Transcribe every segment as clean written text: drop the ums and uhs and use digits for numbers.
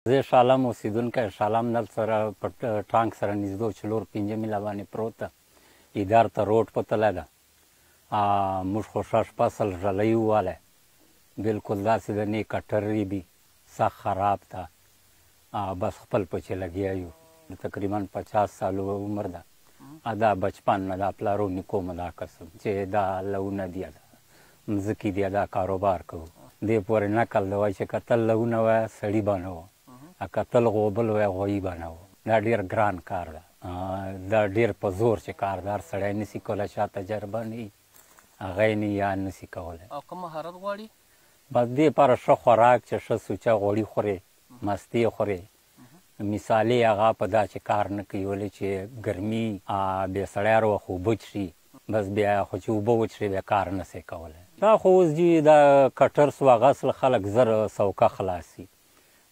زه شالم اوسېدونکی شالم نل سره په ټانک سره نږدې 4-5 میله باندې پروت ده. ادار ته روډ په تلی ده. موږ خو شش فصل ژلی ووالی بلکل داسې ده نه کټرې دي سخت خراب ده. بس خپل پچې لګیا یو. تقریبا 50 سالو عمر ده. دا بچپن نه دا پلارو نیکو مو دا قسم چې دا لونه دي ده مځکې دي دا کاروبار کوو. دې پورې نقل ده وایي چې کتل لونه وایه سړي به نه وو کتل غوبل وایه غویي به نه وو. دا ډېر ګران کار ده. دا ډېر په زور چې کاردار سړی نسي کولی چا تجربه نه وي هغه یې نه یا نسي کولی. او کوم مهارت غواړي؟ بس دې لپاره ښه خوراک چې ښه سوچه غوړي خورې مستې خورې. مثالي هغه په دا چې کار نه کوي ولې چې ګرمي بیا سړی هر وخت اوبه څښي بس بیا خو چې اوبه وڅښي بیا کار نسي کولی. دا خو اوس جي دا کټر سو هغه اصل خلک زر سوکه خلاصي.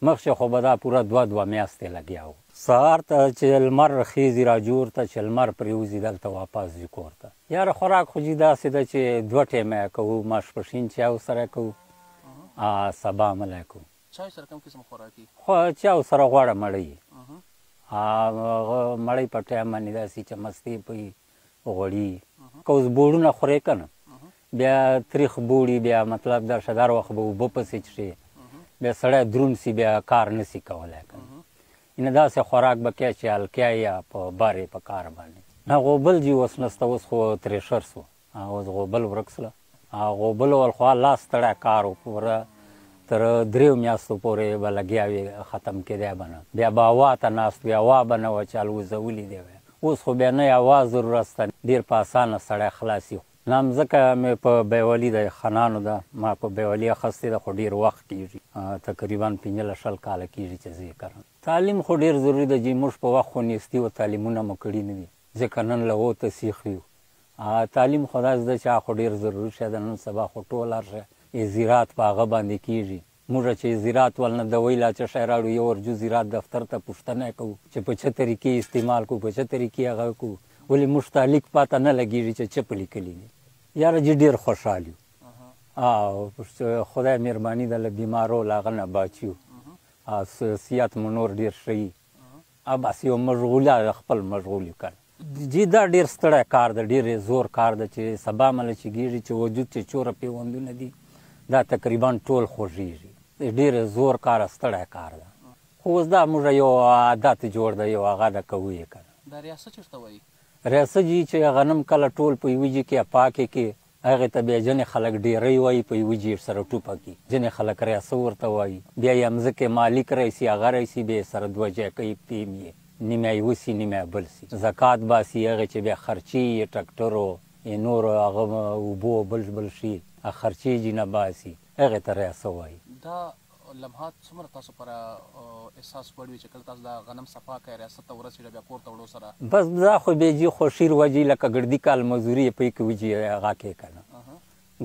مخکې خو به دا پوره 2 میاشتې لګیا وو. سهار ته چې لمر خیزي راجور ته چې لمر پرېوځي دلته واپس ځي کور ته. یاره خوراک خو جي داسې ده چې 2 ټیمه یې کوو ماسپښین چای سره کوو سبا ملی کوو. چای سره کوم قسم خوراکي؟ خو چای سره غوړه مړۍ مړۍ په ټایم باندې داسې چې مستې پوي غوړي که اوس بوړونه خورې که نه بیا تریخ بوړي بیا مطلب دا شدار وخت به اوبه پسې څښې بیا سړی دروند سي بیا کار نسي کولی که نه اینه داسې خوراک به کوې چې هلکیا یا په بارې په کار باندې. غوبل جي اوس نسته اوس خو ترېشر سو اوس غوبل ورک سله. غوبل ول خو لا ستړی کار و پوره تر 3 میاشتو پورې به لګیا وي ختم کېدی به نه. بیا به هوا ته ناست وي هوا به نه وه چې الوزولي دی وی. اوس خو بیا نه هوا ضرورت شته ډېر په اسانه سړی خلاصي. نه مځکه مې په بیولي د خانانو ده ما په بیولي اخیستې ده خو ډېر وخت کېږي تقریبا 15-20 کاله کېږي چې زه یې کرم. تعلیم خو ډېر ضروري ده جي موږ په وخت خو نیستي و تعلیمونه مو کړي نه دي ځکه نن له و ته سیخ یو. تعلیم خو داسې ده چې خو ډېر ضروري شی ده. نن سبا خو ټول هر شی زراعت په هغه باندې کېږي. موږ چې زراعت ولنه دوی لا چې شی راوړو یو ورجو زراعت دفتر ته پوښتنه کوو چې په څه طریقې استعمال کوو په څه طریقې هغه کوو ولې موږ ته لیک پاته نه لګېږي چې څه په لیکلي دي. یاره جي ډېر خوشحال یو. خدای مهرباني ده له بیمارو له هغه نه باچ یو. صحت مو نور ډېر ښه یي. بس یو مشغوله خپل مشغول یو کار. جي دا ډېر ستړی کار ده ډېر زور کار ده چې سبا مله چې کېږي چې وجود چې چوره پیوندونه دي دا تقریبا ټول خوږېږي. ډېر زور کار ستړی کار ده خو اوس دا موږ یو عادت جوړ ده یو هغه ده کوو یې که نه. دا ریاسه چېرته وایي؟ ریاسه جي چې غنم کله ټول په یوه جي کې پاکې کې هغې ته بیا ځینې خلک ډېری وایي په یوه جي سره ټوپه کې ځینې خلک ریاسه ورته وایي. بیا یې مځکې مالک رایسي هغه رایسي بیا یې سره 2 جای کوي پیم یې نیمه یې وسي نیمه یې بل سي زکات باسي هغې چې بیا خرچې یې ټکټرو یې نور هغه اوبو بل شي خرچې جي نه باسي هغې ته ریاسه وایي. دا لمحات څومره تاسو پر احساس وړ وي چې کله تاسو دا غنم صفا کړئ ریاست ته ورسېږئ بیا کور ته وړو سره؟ بس دا خو بیا جي خوښي روجي لکه ګردي کال مزدوري یې پې کوي جي هغه کې که نه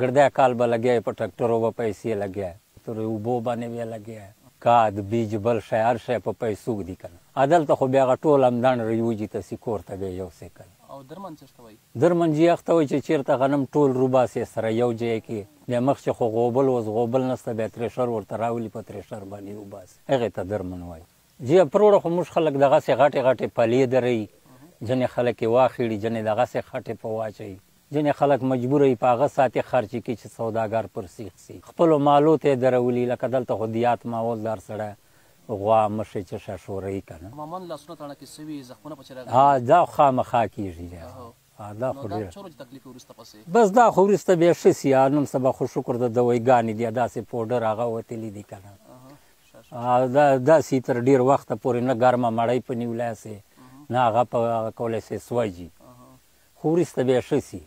ګردی کال به لګیا په ټکټرو به پیسې لګیا تر اوبو باندې بیا لګیا کاد بیج بل شی هر شی په پیسو دي که نه. دلته خو بیا هغه ټول همدان روجي ته سي کور ته بیا یوسې که نه. او درمن چېرته وایي؟ درمن جي هغه ته وایي چې چېرته غنم ټول روباسې سره یو ځای کې بیا مخکې خو غوبل اوس غوبل نسته بیا ترېشر ورته راولي په ترېشر باندې وباسي هغې ته درمن وایي. جي پروړه خو موږ خلک دغسې غټې پلې دروي ځینې خلک یې واخیړي ځینې دغسې خټې په واچوي ځینې خلک مجبوره یي په هغه ساعتې خرچې کړي چې سوداګر پر سیخ سي. خپلو مالو ته یې درولي لکه دلته خو دیات ماحول دار سړی غوا مشې چشه شوروي که نه عموما لاسونه تړه کې سوي زخمونه پکې راغلي دا خامخا کېږي دا خو ډېر تکلیف وروسته پسې بس دا خو وروسته بیا ښه سي نن سبا خو شکر د دوایګانې دي داسې پوډر هغه وتلي دي که نه داسې تر ډېر وخته پورې نه ګرمه مړۍ په نیولی سې نه هغه په کولی سې سوځي خو وروسته بیا ښه سي.